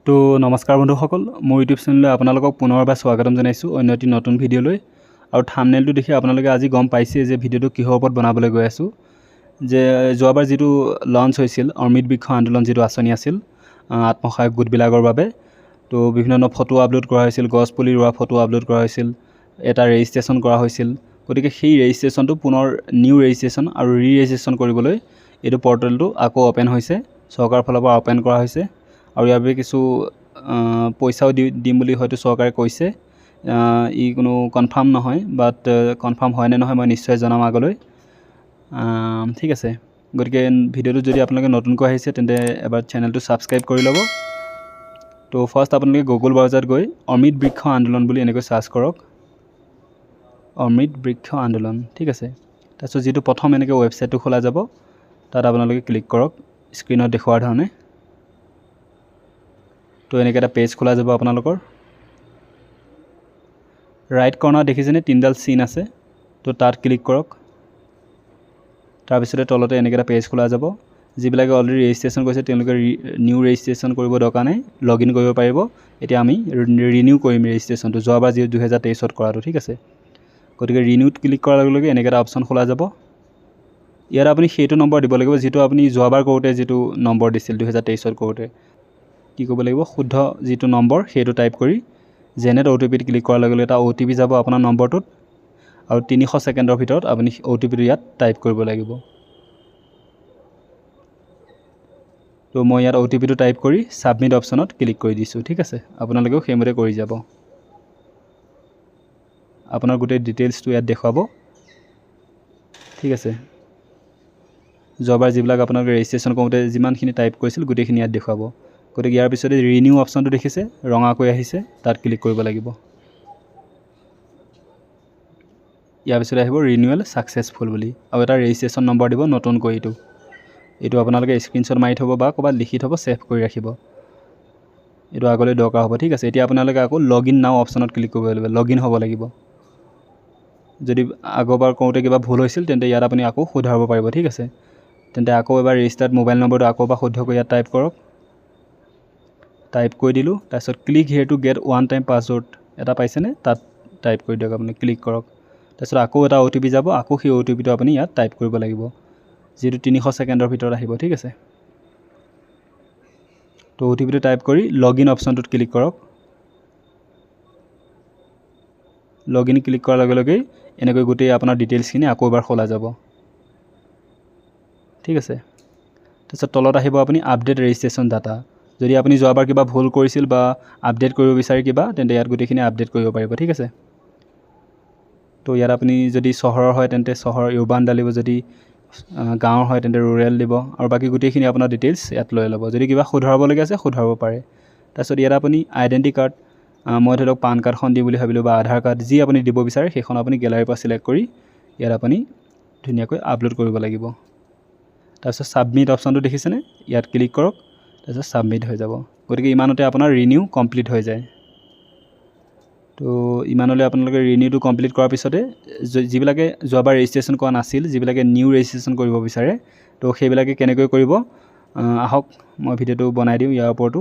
তো নমস্কাৰ বন্ধুসকল, মোৰ ইউটিউব চেনেললৈ আপোনালোকক পুনৰবাৰ স্বাগতম জনাইছোঁ অন্য এটি নতুন ভিডিঅ'লৈ। আৰু থাম্বনেইলটো দেখি আপোনালোকে আজি গম পাইছে যে ভিডিঅ'টো কিহৰ ওপৰত বনাবলৈ গৈ আছোঁ। যে যোৱাবাৰ যিটো লঞ্চ হৈছিল অমৃত বৃক্ষ আন্দোলন, যিটো আঁচনি আছিল আত্মসহায়ক গোটবিলাকৰ বাবে, তো বিভিন্ন ফটো আপলোড কৰা হৈছিল, গছপুলি ৰোৱা ফটো আপলোড কৰা হৈছিল, এটা ৰেজিষ্ট্ৰেশ্যন কৰা হৈছিল। গতিকে সেই ৰেজিষ্ট্ৰেশ্যনটো পুনৰ নিউ ৰেজিষ্ট্ৰেশ্যন আৰু ৰেজিষ্ট্ৰেশ্যন কৰিবলৈ এইটো পৰ্টেলটো আকৌ অ'পেন হৈছে, চৰকাৰৰ ফালৰ পৰা অ'পেন কৰা হৈছে। আৰু ইয়াৰ বাবে কিছু পইচাও দিম বুলি হয়তো চৰকাৰে কৈছে। ই কোনো কনফাৰ্ম নহয়, বাট কনফাৰ্ম হয় নে নহয় মই নিশ্চয় জনাম আগলৈ। ঠিক আছে, গতিকে ভিডিঅ'টো যদি আপোনালোকে নতুনকৈ আহিছে তেন্তে এবাৰ চেনেলটো ছাবস্ক্ৰাইব কৰি ল'ব। তো ফাৰ্ষ্ট আপোনালোকে গুগল ব্ৰাউজাৰত গৈ অমৃত বৃক্ষ আন্দোলন বুলি এনেকৈ ছাৰ্চ কৰক, অমৃত বৃক্ষ আন্দোলন। ঠিক আছে, তাৰপিছত যিটো প্ৰথম এনেকৈ ৱেবছাইটটো খোলা যাব তাত আপোনালোকে ক্লিক কৰক স্ক্ৰীনত দেখুওৱাৰ ধৰণে। তো এনেকৈ এটা পেজ খোলা যাব আপোনালোকৰ। ৰাইট কৰ্ণাৰ দেখিছেনে তিনিডাল চিন আছে, তো তাত ক্লিক কৰক। তাৰপিছতে তলতে এনেকৈ এটা পেজ খোলা যাব। যিবিলাকে অলৰেডি ৰেজিষ্ট্ৰেশ্যন কৰিছে তেওঁলোকে নিউ ৰেজিষ্ট্ৰেশ্যন কৰিব দৰকাৰ নাই, লগ ইন কৰিব পাৰিব। এতিয়া আমি ৰিনিউ কৰিম ৰেজিষ্ট্ৰেশ্যনটো, যোৱাবাৰ যি 2023ত কৰাটো। ঠিক আছে, গতিকে ৰিনিউত ক্লিক কৰাৰ লগে লগে এনেকৈ এটা অপশ্যন খোলা যাব। ইয়াত আপুনি সেইটো নম্বৰ দিব লাগিব যিটো আপুনি যোৱাবাৰ কৰোঁতে যিটো নম্বৰ দিছিল 2023ত কৰোঁতে। কি ক'ব লাগিব, শুদ্ধ যিটো নম্বৰ সেইটো টাইপ কৰি জেনেৰেট OTPত ক্লিক কৰাৰ লগে লগে এটা OTP যাব আপোনাৰ নম্বৰটোত, আৰু 300 ছেকেণ্ডৰ ভিতৰত আপুনি OTPটো ইয়াত টাইপ কৰিব লাগিব। তো মই ইয়াত OTPটো টাইপ কৰি ছাবমিট অপশ্যনত ক্লিক কৰি দিছোঁ। ঠিক আছে, আপোনালোকেও সেইমতে কৰি যাব। আপোনাৰ গোটেই ডিটেইলছটো ইয়াত দেখুৱাব। ঠিক আছে, যোৱাবাৰ যিবিলাক আপোনালোকে ৰেজিষ্ট্ৰেশ্যন কৰোঁতে যিমানখিনি টাইপ কৰিছিল গোটেইখিনি ইয়াত দেখুৱাব। গতিকে ইয়াৰ পিছতে ৰিনিউ অপশ্যনটো দেখিছে ৰঙাকৈ আহিছে, তাত ক্লিক কৰিব লাগিব। ইয়াৰ পিছতে আহিব ৰিনিউৱেল ছাকচেছফুল বুলি, আৰু এটা ৰেজিষ্ট্ৰেশ্যন নম্বৰ দিব নতুনকৈ। এইটো আপোনালোকে স্ক্ৰীনশ্বট মাৰি থ'ব বা ক'ৰবাত লিখি থ'ব, ছেভ কৰি ৰাখিব। এইটো আগলৈ দৰকাৰ হ'ব। ঠিক আছে, এতিয়া আপোনালোকে আকৌ লগ ইন নাও অপশ্যনত ক্লিক কৰিব লাগিব, লগ ইন হ'ব লাগিব। যদি আগৰবাৰ কৰোঁতে কিবা ভুল হৈছিল তেন্তে ইয়াত আপুনি আকৌ শুধৰাব পাৰিব। ঠিক আছে, তেন্তে আকৌ এবাৰ ৰেজিষ্টাৰ্ড মোবাইল নম্বৰটো আকৌ এবাৰ শুদ্ধকৈ ইয়াত টাইপ কৰক। টাইপ কৰি দিলোঁ, তাৰপিছত click here to get one time password এটা পাইছেনে, তাত টাইপ কৰি দিয়ক আপুনি, ক্লিক কৰক। তাৰপিছত আকৌ এটা OTP যাব, আকৌ সেই OTPটো আপুনি ইয়াত টাইপ কৰিব লাগিব, যিটো 300 ছেকেণ্ডৰ ভিতৰত আহিব। ঠিক আছে, তো OTPটো টাইপ কৰি লগ ইন অপশ্যনটোত ক্লিক কৰক। লগ ইন ক্লিক কৰাৰ লগে লগেই এনেকৈ গোটেই আপোনাৰ ডিটেইলছখিনি আকৌ এবাৰ খোলা যাব। ঠিক আছে, তাৰপিছত তলত আহিব আপুনি আপডেট ৰেজিষ্ট্ৰেশ্যন ডাটা। যদি আপুনি যোৱাবাৰ কিবা ভুল কৰিছিল বা আপডেট কৰিব বিচাৰে কিবা, তেন্তে ইয়াত গোটেইখিনি আপডেট কৰিব পাৰিব। ঠিক আছে, তো ইয়াত আপুনি যদি চহৰৰ হয় তেন্তে চহৰ ইউৰ্বান ডালিব, যদি গাঁৱৰ হয় তেন্তে ৰুৰেল দিব, আৰু বাকী গোটেইখিনি আপোনাৰ ডিটেইলছ ইয়াত লৈ ল'ব। যদি কিবা শুধৰাবলগীয়া আছে শুধৰাব পাৰে। তাৰপিছত ইয়াত আপুনি আইডেণ্টি কাৰ্ড, মই ধৰি লওক পান কাৰ্ডখন দিম বুলি ভাবিলোঁ, বা আধাৰ কাৰ্ড, যি আপুনি দিব বিচাৰে সেইখন আপুনি গেলাৰীৰ পৰা ছিলেক্ট কৰি ইয়াত আপুনি ধুনীয়াকৈ আপলোড কৰিব লাগিব। তাৰপিছত ছাবমিট অপশ্যনটো দেখিছেনে, ইয়াত ক্লিক কৰক, তাৰপিছত ছাবমিট হৈ যাব। গতিকে ইমানতে আপোনাৰ ৰিনিউ কমপ্লিট হৈ যায়। তো ইমানলৈ আপোনালোকে ৰিনিউটো কমপ্লিট কৰাৰ পিছতে যিবিলাকে যোৱাবাৰ ৰেজিষ্ট্ৰেশ্যন কৰা নাছিল, যিবিলাকে নিউ ৰেজিষ্ট্ৰেশ্যন কৰিব বিচাৰে, তো সেইবিলাকে কেনেকৈ কৰিব আহক মই ভিডিঅ'টো বনাই দিওঁ ইয়াৰ ওপৰতো।